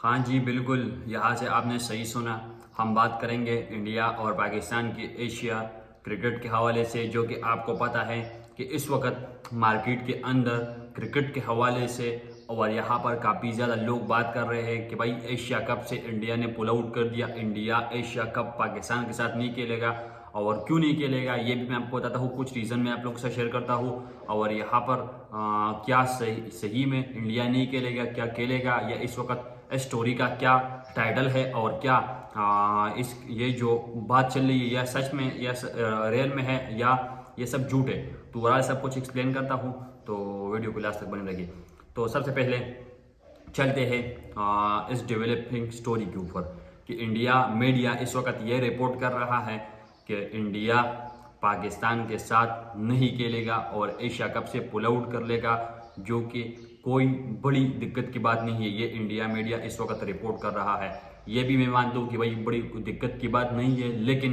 हाँ जी, बिल्कुल, यहाँ से आपने सही सुना। हम बात करेंगे इंडिया और पाकिस्तान की एशिया क्रिकेट के हवाले से, जो कि आपको पता है कि इस वक्त मार्केट के अंदर क्रिकेट के हवाले से और यहाँ पर काफ़ी ज़्यादा लोग बात कर रहे हैं कि भाई एशिया कप से इंडिया ने पुल आउट कर दिया। इंडिया एशिया कप पाकिस्तान के साथ नहीं खेलेगा और क्यों नहीं खेलेगा ये भी मैं आपको बताता हूँ। कुछ रीज़न मैं आप लोगों से शेयर करता हूँ और यहाँ पर क्या सही में इंडिया नहीं खेलेगा, क्या खेलेगा, या इस वक्त इस स्टोरी का क्या टाइटल है और क्या इस ये जो बात चल रही है या सच में या रियल में है या ये सब झूठ है। तो ओवरऑल सब कुछ एक्सप्लेन करता हूँ, तो वीडियो को लास्ट तक बने रहिए। तो सबसे पहले चलते हैं इस डेवलपिंग स्टोरी के ऊपर कि इंडिया मीडिया इस वक्त ये रिपोर्ट कर रहा है कि इंडिया पाकिस्तान के साथ नहीं खेलेगा और एशिया कप से पुल आउट कर लेगा, जो कि कोई बड़ी दिक्कत की बात नहीं है। ये इंडिया मीडिया इस वक्त रिपोर्ट कर रहा है। ये भी मैं मानता हूँ कि भाई बड़ी दिक्कत की बात नहीं है, लेकिन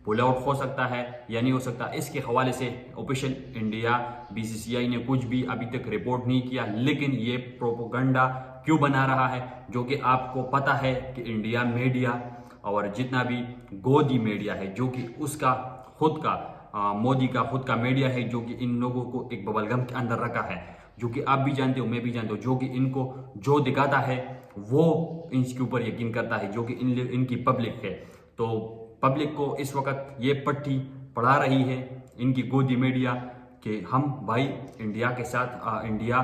पुल आउट हो सकता है या नहीं हो सकता। इसके हवाले से ऑफिशियल इंडिया बीसीसीआई ने कुछ भी अभी तक रिपोर्ट नहीं किया, लेकिन ये प्रोपोगंडा क्यों बना रहा है, जो कि आपको पता है कि इंडिया मीडिया और जितना भी गोदी मीडिया है, जो कि उसका खुद का मोदी का खुद का मीडिया है, जो कि इन लोगों को एक बबलगम के अंदर रखा है, जो कि आप भी जानते हो, मैं भी जानता हूँ, जो कि इनको जो दिखाता है वो इनके ऊपर यकीन करता है, जो कि इनकी पब्लिक है। तो पब्लिक को इस वक्त ये पट्टी पढ़ा रही है इनकी गोदी मीडिया कि हम भाई इंडिया के साथ इंडिया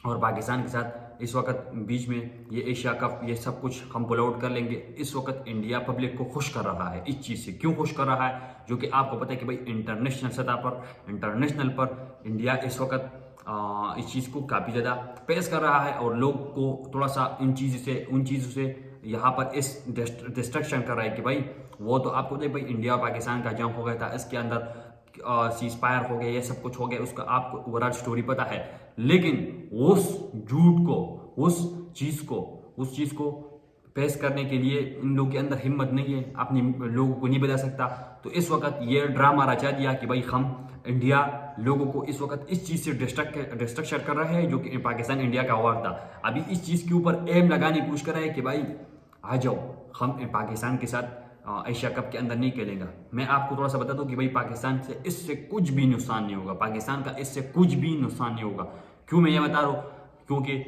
और पाकिस्तान के साथ इस वक्त बीच में ये एशिया कप ये सब कुछ हम पुल आउट कर लेंगे। इस वक्त इंडिया पब्लिक को खुश कर रहा है। इस चीज़ से क्यों खुश कर रहा है, जो कि आपको पता है कि भाई इंटरनेशनल सतह पर इंटरनेशनल पर इंडिया इस वक्त इस चीज़ को काफ़ी ज़्यादा पेश कर रहा है और लोग को थोड़ा सा उन चीज़ों से यहाँ पर इस डिस्ट्रक्शन कर रहा है कि भाई वो तो आपको पता है भाई इंडिया और पाकिस्तान का जंग हो गया था, इसके अंदर सीज फायर हो गया, ये सब कुछ हो गया, उसका आपको ओवरऑल स्टोरी पता है। लेकिन उस झूठ को उस चीज़ को पेश करने के लिए इन लोगों के अंदर हिम्मत नहीं है, अपने लोगों को नहीं बता सकता। तो इस वक्त ये ड्रामा रचा दिया कि भाई हम इंडिया लोगों को इस वक्त इस चीज़ से डिस्ट्रक्शन कर रहे हैं, जो कि पाकिस्तान इंडिया का वार था। अभी इस चीज़ के ऊपर एम लगाने की कोशिश कर रहे हैं कि भाई आ जाओ, हम पाकिस्तान के साथ एशिया कप के अंदर नहीं खेलेगा। मैं आपको थोड़ा सा बता दूं कि भाई पाकिस्तान से इससे कुछ भी नुकसान नहीं होगा, पाकिस्तान का इससे कुछ भी नुकसान नहीं होगा। क्यों मैं ये बता रहा हूँ, क्योंकि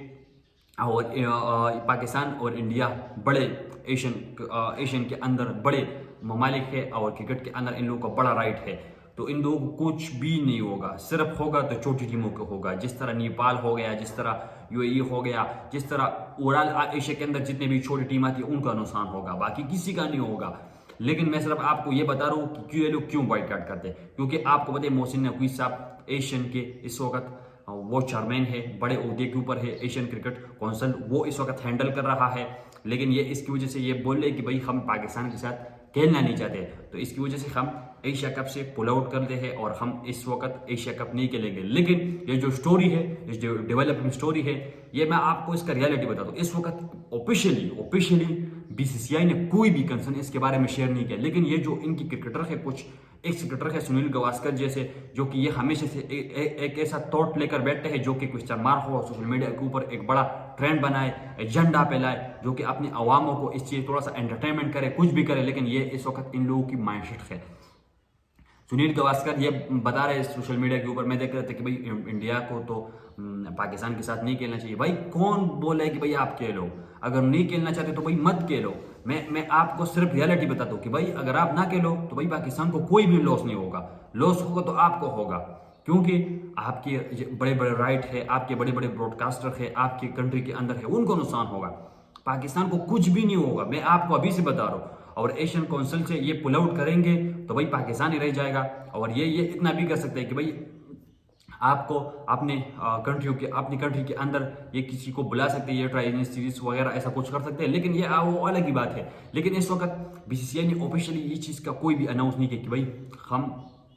पाकिस्तान और इंडिया बड़े एशियन के अंदर बड़े ममालिक है और क्रिकेट के अंदर इन लोगों का बड़ा राइट है। तो इन लोगों को कुछ भी नहीं होगा, सिर्फ होगा तो छोटी टीमों को होगा, जिस तरह नेपाल हो गया, जिस तरह यूएई हो गया, जिस तरह ओवरऑल एशिया के अंदर जितने भी छोटी टीम आती है उनका नुकसान होगा, बाकी किसी का नहीं होगा। लेकिन मैं सिर्फ आपको ये बता रहा हूँ कि क्यों ये लोग क्यों बॉयकॉट करते हैं, क्योंकि आपको पता है मोहसिन नकवी साहब एशियन के इस वक्त वो चेयरमैन है, बड़े ओहदे के ऊपर है, एशियन क्रिकेट काउंसिल वो इस वक्त हैंडल कर रहा है। लेकिन ये इसकी वजह से ये बोल रहे कि भाई हम पाकिस्तान के साथ खेलना नहीं चाहते, तो इसकी वजह से हम एशिया कप से पुल आउट करते हैं और हम इस वक्त एशिया कप नहीं खेलेंगे। लेकिन ये जो स्टोरी है, इस डेवलपिंग स्टोरी है, ये मैं आपको इसका रियलिटी बता दूं। इस वक्त ऑफिशियली बीसीसीआई ने कोई भी कंसर्न इसके बारे में शेयर नहीं किया। लेकिन ये जो इनकी क्रिकेटर है, कुछ एक क्रिकेटर है सुनील गावस्कर जैसे, जो कि ये हमेशा से एक ऐसा थॉट लेकर बैठते हैं जो कि क्वेश्चन मार्क हो, सोशल मीडिया के ऊपर एक बड़ा ट्रेंड बनाए, एजेंडा पे लाए, जो कि अपने अवामों को इस चीज थोड़ा सा एंटरटेनमेंट करे, कुछ भी करे। लेकिन ये इस वक्त इन लोगों की माइंडसेट है। सुनील गावस्कर ये बता रहे सोशल मीडिया के ऊपर, मैं देख रहा था कि भाई इंडिया को तो पाकिस्तान के साथ नहीं खेलना चाहिए। भाई कौन बोला है कि भाई आप खेलो, अगर नहीं खेलना चाहते तो भाई मत खेलो। मैं आपको सिर्फ रियलिटी बताता हूँ कि भाई अगर आप ना खेलो तो भाई पाकिस्तान को कोई भी लॉस नहीं होगा, लॉस होगा तो आपको होगा, क्योंकि आपके बड़े बड़े राइट है, आपके बड़े बड़े ब्रॉडकास्टर है, आपकी कंट्री के अंदर है, उनको नुकसान होगा, पाकिस्तान को कुछ भी नहीं होगा। मैं आपको अभी से बता रहा हूँ। और एशियन काउंसिल से ये पुल आउट करेंगे तो भाई पाकिस्तान ही रह जाएगा। और ये इतना भी कर सकते हैं कि भाई आपको अपने अपनी कंट्री के अंदर ये किसी को बुला सकते हैं, ये ट्राई सीरीज वगैरह ऐसा कुछ कर सकते हैं। लेकिन ये वो अलग ही बात है। लेकिन इस वक्त बीसीसीआई ने ऑफिशियली ये चीज़ का कोई भी अनाउंस नहीं किया कि भाई हम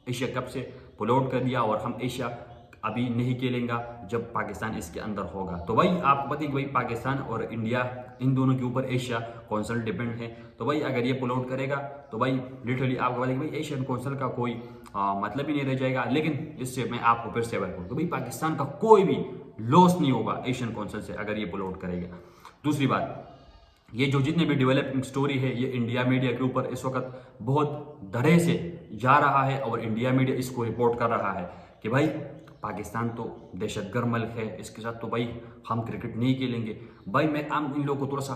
एशिया कप से पुल आउट कर दिया और हम एशिया अभी नहीं खेलेंगे जब पाकिस्तान इसके अंदर होगा। तो भाई आपको पता है कि भाई पाकिस्तान और इंडिया इन दोनों के ऊपर एशिया काउंसिल डिपेंड है। तो भाई अगर ये पुल आउट करेगा तो भाई लिटरली आपको पता है कि भाई एशियन काउंसिल का कोई मतलब ही नहीं रह जाएगा। लेकिन इससे मैं आपको फिर से बोलूँ तो भाई पाकिस्तान का कोई भी लॉस नहीं होगा एशियन काउंसिल से अगर ये पुल आउट करेगा। दूसरी बात, ये जो जितने भी डेवलपिंग स्टोरी है ये इंडिया मीडिया के ऊपर इस वक्त बहुत धड़े से जा रहा है और इंडिया मीडिया इसको रिपोर्ट कर रहा है कि भाई पाकिस्तान तो दहशतगर्द मुल्क है, इसके साथ तो भाई हम क्रिकेट नहीं खेलेंगे। भाई मैं आम इन लोगों को थोड़ा सा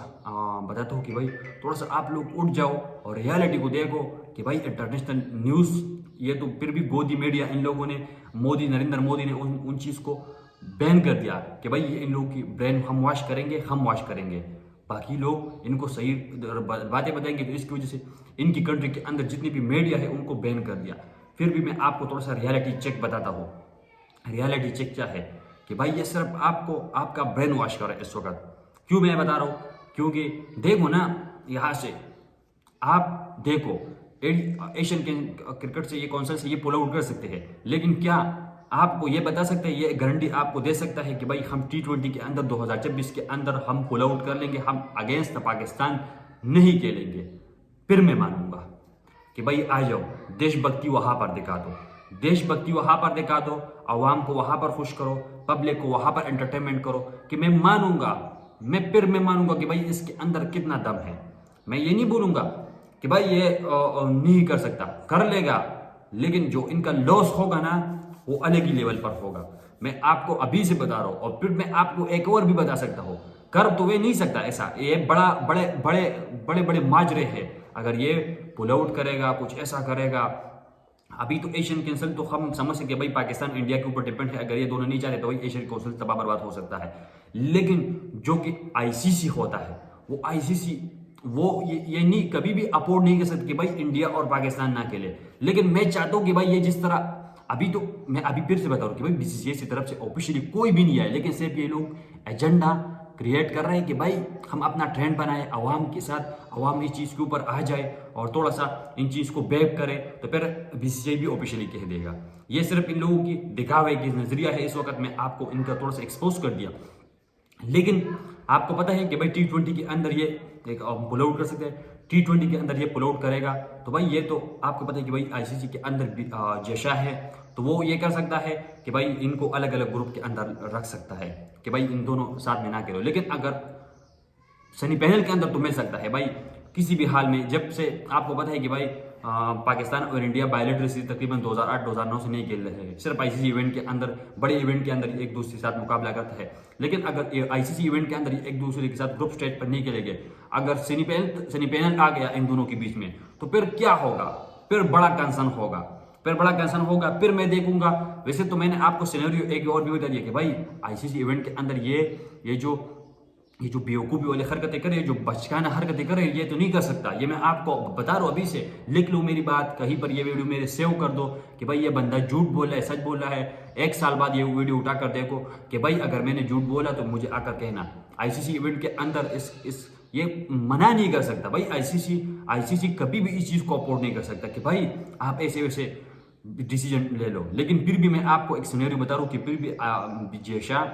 बताता हूँ कि भाई थोड़ा सा आप लोग उठ जाओ और रियलिटी को देखो कि भाई इंटरनेशनल न्यूज़ ये तो फिर भी गोदी मीडिया इन लोगों ने नरेंद्र मोदी ने उन चीज़ को बैन कर दिया कि भाई ये इन लोगों की ब्रेन हम वॉश करेंगे। बाकी लोग इनको सही बातें बताएंगे तो इसकी वजह से इनकी कंट्री के अंदर जितनी भी मीडिया है उनको बैन कर दिया। फिर भी मैं आपको थोड़ा सा रियलिटी चेक बताता हूँ। रियलिटी चेक क्या है कि भाई ये सिर्फ आपको आपका ब्रेन वॉश कर रहा है इस वक्त। क्यों मैं बता रहा हूँ? क्योंकि देखो ना, यहाँ से आप देखो एशियन क्रिकेट से ये कौंसिल से ये पुल आउट कर सकते हैं, लेकिन क्या आपको ये बता सकते हैं, ये गारंटी आपको दे सकता है कि भाई हम T20 के अंदर 2026 के अंदर हम पुल आउट कर लेंगे, हम अगेंस्ट पाकिस्तान नहीं खेलेंगे? फिर मैं मानूंगा कि भाई आ जाओ, देशभक्ति वहां पर दिखा दो, देशभक्ति वहां पर दिखा दो, आवाम को वहां पर खुश करो, पब्लिक को वहां पर एंटरटेनमेंट करो कि मैं मानूंगा कि भाई इसके अंदर कितना दम है। मैं ये नहीं बोलूंगा कि भाई ये नहीं कर सकता, कर लेगा, लेकिन जो इनका लॉस होगा ना वो अलग ही लेवल पर होगा। मैं आपको अभी से बता रहा हूं और फिर मैं आपको एक और भी बता सकता हूं। कर तो वे नहीं सकता ऐसा, ये बड़े बड़े माजरे हैं। अगर ये पुल आउट करेगा, कुछ ऐसा करेगा, अभी तो एशियन काउंसिल तो हम समझ सकते हैं भाई पाकिस्तान इंडिया के ऊपर डिपेंड है। अगर ये दोनों नहीं चाहते तो भाई एशियन काउंसिल तबाह बर्बाद हो सकता है। लेकिन जो कि आईसीसी होता है, वो आईसीसी ये नहीं कभी भी अफोर्ड नहीं कर सकती कि भाई इंडिया और पाकिस्तान ना खेले। लेकिन मैं चाहता हूं कि भाई ये जिस तरह मैं अभी फिर से बता रहा हूं कि भाई बीसीसीआई की तरफ से ऑफिशियली कोई भी नहीं आया, लेकिन सिर्फ ये लोग एजेंडा क्रिएट कर रहे हैं कि भाई हम अपना ट्रेंड बनाए, आवाम के साथ आवाम इस चीज़ के ऊपर आ जाए और थोड़ा सा इन चीज़ को बैक करे, तो फिर बीसीसीआई भी ऑफिशियली कह देगा। ये सिर्फ इन लोगों की दिखावे की नजरिया है। इस वक्त मैं आपको इनका थोड़ा सा एक्सपोज कर दिया, लेकिन आपको पता है कि भाई T20 के अंदर ये एक पुल आउट कर सकते हैं। T20 के अंदर ये पुल आउट करेगा तो भाई ये तो आपको पता है कि भाई आईसीसी के अंदर जैसा है तो वो ये कर सकता है कि भाई इनको अलग अलग ग्रुप के अंदर रख सकता है कि भाई इन दोनों साथ में ना खेलो। लेकिन अगर सेमीफाइनल के अंदर तो मिल सकता है भाई किसी भी हाल में। जब से आपको पता है कि भाई पाकिस्तान और इंडिया बायलैटरल सीरीज तकरीबन 2008-2009 से नहीं खेल रहे हैं, सिर्फ आईसीसी इवेंट के अंदर, बड़े इवेंट के अंदर एक दूसरे के साथ मुकाबला करता है। लेकिन अगर आईसीसी इवेंट के अंदर एक दूसरे के साथ ग्रुप स्टेज पर नहीं खेलेंगे, अगर सेमीफाइनल आ गया इन दोनों के बीच में, तो फिर क्या होगा? फिर बड़ा कंसर्न होगा। फिर मैं देखूंगा। वैसे तो मैंने आपको सिनेरियो एक और भी बता दिया कि भाई आईसीसी इवेंट के अंदर ये जो बेवकूफ़ी वाली हरकतें करे, जो बचकाना हरकतें करे, ये तो नहीं कर सकता। ये मैं आपको बता रहा हूँ अभी से, लिख लो मेरी बात कहीं पर, ये वीडियो मेरे सेव कर दो कि भाई ये बंदा झूठ बोल रहा है, सच बोल रहा है। 1 साल बाद ये वीडियो उठा कर देखो कि भाई अगर मैंने झूठ बोला तो मुझे आकर कहना। आईसीसी इवेंट के अंदर ये मना नहीं कर सकता भाई। आईसीसी कभी भी इस चीज़ को अफोर्ड नहीं कर सकता कि भाई आप ऐसे वैसे डिसीजन ले लो। लेकिन फिर भी मैं आपको एक सिनेरियो बता रहा हूँ कि फिर भी जैसा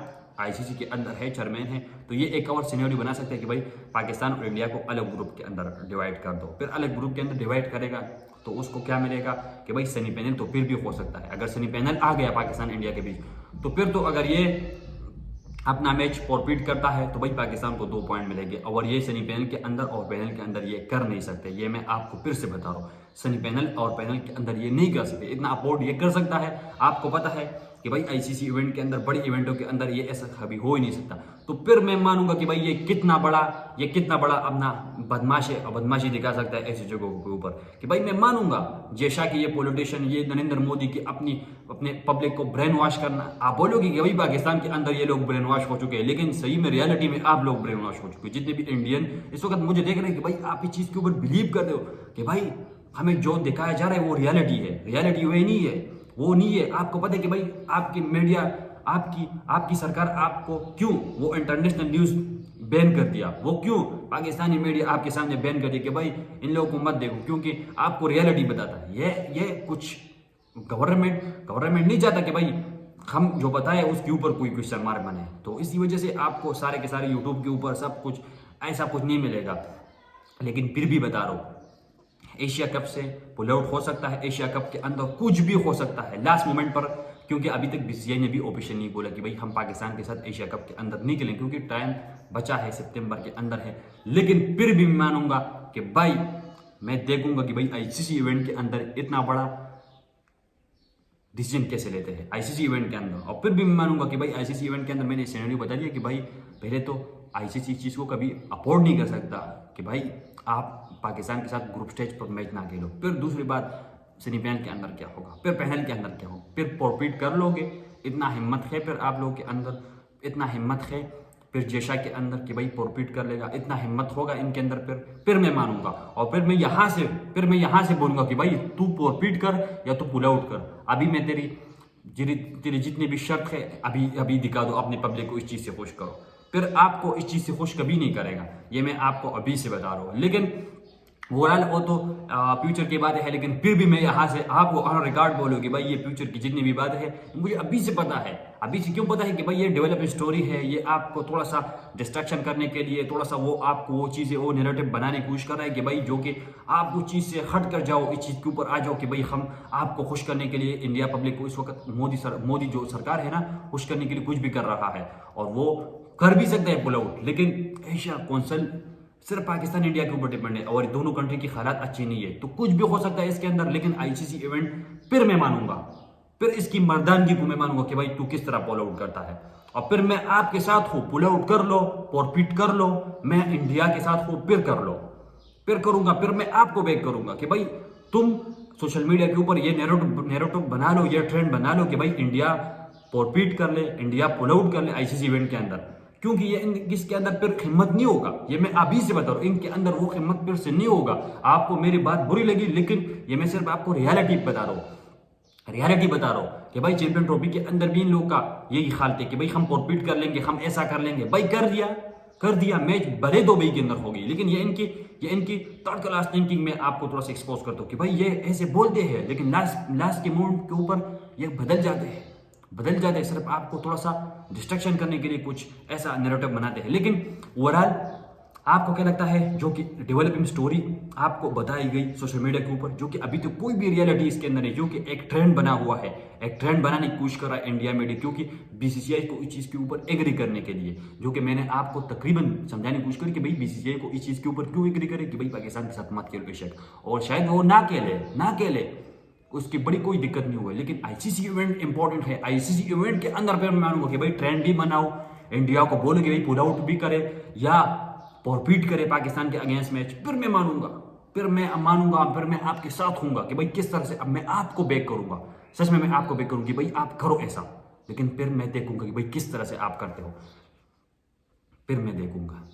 आईसीसी के अंदर है, चेयरमैन है, तो ये एक और सिनेरियो बना सकते हैं कि भाई पाकिस्तान और इंडिया को अलग ग्रुप के अंदर डिवाइड कर दो। फिर अलग ग्रुप के अंदर डिवाइड करेगा तो उसको क्या मिलेगा कि भाई सेमीफाइनल तो फिर भी हो सकता है। अगर सेमीफाइनल आ गया पाकिस्तान इंडिया के बीच, तो फिर तो अगर ये अपना मैच फॉरफिट करता है तो भाई पाकिस्तान को 2 पॉइंट मिलेंगे। और ये सेमीफाइनल के अंदर और फाइनल के अंदर ये कर नहीं सकते। ये मैं आपको फिर से बता रहा हूँ, सेमीफाइनल और फाइनल के अंदर ये नहीं कर सकते। इतना अफोर्ड ये कर सकता है। आपको पता है कि भाई आईसीसी इवेंट के अंदर, बड़ी इवेंटों के अंदर ये ऐसा कभी हो ही नहीं सकता। तो फिर मैं मानूंगा कि भाई ये कितना बड़ा अपना बदमाशी दिखा सकता है ऐसी जगहों के ऊपर कि भाई मैं मानूंगा। जैसा कि ये पॉलिटिशियन, ये नरेंद्र मोदी की अपने पब्लिक को ब्रेन वॉश करना, आप बोलोगे कि भाई पाकिस्तान के अंदर ये लोग ब्रेन वॉश हो चुके हैं, लेकिन सही में रियलिटी में आप लोग ब्रेन वॉश हो चुके हैं। जितने भी इंडियन इस वक्त मुझे देख रहे हैं कि भाई आप इस चीज के ऊपर बिलीव कर रहे हो कि भाई हमें जो दिखाया जा रहा है वो रियलिटी है। रियलिटी वही नहीं है, वो नहीं है। आपको पता है कि भाई आपकी मीडिया, आपकी सरकार आपको क्यों वो इंटरनेशनल न्यूज बैन कर दिया? वो क्यों पाकिस्तानी मीडिया आपके सामने बैन कर दिया कि भाई इन लोगों को मत देखो, क्योंकि आपको रियलिटी बताता है। ये कुछ गवर्नमेंट नहीं चाहता कि भाई हम जो बताए उसके ऊपर कोई क्वेश्चन मार्क बने। तो इसी वजह से आपको सारे के सारे यूट्यूब के ऊपर सब कुछ ऐसा कुछ नहीं मिलेगा। लेकिन फिर भी बता रहा हूँ, एशिया कप से पुल आउट हो सकता है। एशिया कप के अंदर कुछ भी हो सकता है। लास्ट मोमेंट पर क्योंकि अभी तक बीसीसीआई ने भी ऑफिशियल नहीं बोला कि भाई हम पाकिस्तान के साथ एशिया कप के अंदर नहीं खेलें, क्योंकि टाइम बचा है, सितंबर के अंदर है। लेकिन फिर भी मैं मानूंगा कि भाई मैं देखूंगा कि भाई आईसीसी इवेंट के अंदर इतना बड़ा डिसीजन कैसे लेते हैं आईसीसी इवेंट के अंदर। और फिर भी मैं मानूंगा कि भाई आईसीसी इवेंट के अंदर मैंने सिनेरियो बता दिया कि भाई पहले तो आईसीसी इस चीज़ को कभी अफोर्ड नहीं कर सकता कि भाई आप पाकिस्तान के साथ ग्रुप स्टेज पर मैच ना खेलो। फिर दूसरी बात, सेमीफाइनल के अंदर क्या होगा, फिर फाइनल के अंदर क्या होगा, फिर फॉरफिट कर लोगे, इतना हिम्मत है फिर आप लोगों के अंदर, इतना हिम्मत है फिर जेशा के अंदर कि भाई फॉरफिट कर लेगा, इतना हिम्मत होगा इनके अंदर, फिर मैं मानूंगा। और फिर मैं यहाँ से बोलूंगा कि भाई तू फॉरफिट कर या तू पुल आउट कर। अभी मैं तेरी जितनी भी शर्त है अभी दिखा दो, अपने पब्लिक को इस चीज़ से खुश करो। फिर आपको इस चीज़ से खुश कभी नहीं करेगा, ये मैं आपको अभी से बता रहा हूँ। लेकिन ओवरऑल वो तो फ्यूचर की बातें है, लेकिन फिर भी मैं यहाँ से आपको ऑन रिकॉर्ड बोलूँ कि भाई ये फ्यूचर की जितनी भी बातें हैं मुझे अभी से पता है। अभी से क्यों पता है कि भाई ये डेवलपिंग स्टोरी है, ये आपको थोड़ा सा डिस्ट्रैक्शन करने के लिए, थोड़ा सा वो आपको वो चीज़ें वो नैरेटिव बनाने की कोशिश कर रहा है कि भाई जो कि आप उस चीज़ से हट कर जाओ, इस चीज़ के ऊपर आ जाओ कि भाई हम आपको खुश करने के लिए, इंडिया पब्लिक को इस वक्त मोदी जो सरकार है ना, खुश करने के लिए कुछ भी कर रहा है और वो कर भी सकता है पुल आउट। लेकिन एशिया कौंसिल सिर्फ पाकिस्तान इंडिया के ऊपर डिपेंड है और दोनों कंट्री की हालात अच्छी नहीं है, तो कुछ भी हो सकता है इसके अंदर। लेकिन आईसीसी इवेंट फिर मैं मानूंगा, फिर इसकी मर्दानगी को मैं मानूंगा कि भाई तू किस तरह पुल आउट करता है। और फिर मैं आपके साथ हूं, पुल आउट कर लो, फॉरफिट कर लो, मैं इंडिया के साथ हूं, फिर कर लो, फिर करूंगा, फिर मैं आपको बैक करूंगा कि भाई तुम सोशल मीडिया के ऊपर ये नैरेटिव बना लो, ये ट्रेंड बना लो कि भाई इंडिया फॉरफिट कर ले, इंडिया पुल आउट कर ले आईसीसी इवेंट के अंदर, क्योंकि ये इसके अंदर फिर हिम्मत नहीं होगा। ये मैं अभी से बता रहा हूँ, इनके अंदर वो हिम्मत फिर से नहीं होगा। आपको मेरी बात बुरी लगी, लेकिन ये मैं सिर्फ आपको रियलिटी बता रहा हूँ कि भाई चैंपियन ट्रॉफी के अंदर भी इन लोग का यही हाल थे कि भाई हम फॉरफिट कर लेंगे, हम ऐसा कर लेंगे। भाई कर दिया मैच भले दो भाई के अंदर हो गई, लेकिन ये इनकी थर्ड क्लास थिंकिंग में आपको थोड़ा सा एक्सपोज करता हूँ कि भाई ये ऐसे बोलते हैं, लेकिन लास्ट के मोमेंट के ऊपर ये बदल जाते हैं, सिर्फ आपको थोड़ा सा डिस्ट्रैक्शन करने के लिए कुछ ऐसा नैरेटिव बनाते हैं। लेकिन ओवरऑल आपको क्या लगता है, जो कि डेवलपिंग स्टोरी आपको बताई गई सोशल मीडिया के ऊपर, जो कि अभी तो कोई भी रियलिटी इसके अंदर है, जो कि एक ट्रेंड बना हुआ है, एक ट्रेंड बनाने की कोशिश कर रहा है इंडिया मीडिया, क्योंकि बीसीसीआई को इस चीज़ के ऊपर एग्री करने के लिए, जो कि मैंने आपको तकरीबन समझाने की कोशिश करी कि भाई बीसीसीआई को इस चीज़ के ऊपर क्यों एग्री करे कि भाई पाकिस्तान के साथ मत खेलो बेशक, और शायद वो ना खेले उसकी बड़ी कोई दिक्कत नहीं हुई। लेकिन आईसीसी इवेंट इंपॉर्टेंट है, आईसीसी इवेंट के अंदर फिर मैं मानूंगा कि भाई ट्रेंड भी बनाओ, इंडिया को बोलो कि भाई पुल आउट भी करे या फॉरफिट करे पाकिस्तान के अगेंस्ट मैच, फिर मैं मानूंगा, फिर मैं आपके साथ हूंगा कि भाई किस तरह से अब मैं आपको बैक करूंगा। सच में मैं आपको बैक करूंगा कि भाई आप करो ऐसा, लेकिन फिर मैं देखूंगा कि भाई किस तरह से आप करते हो, फिर मैं देखूंगा।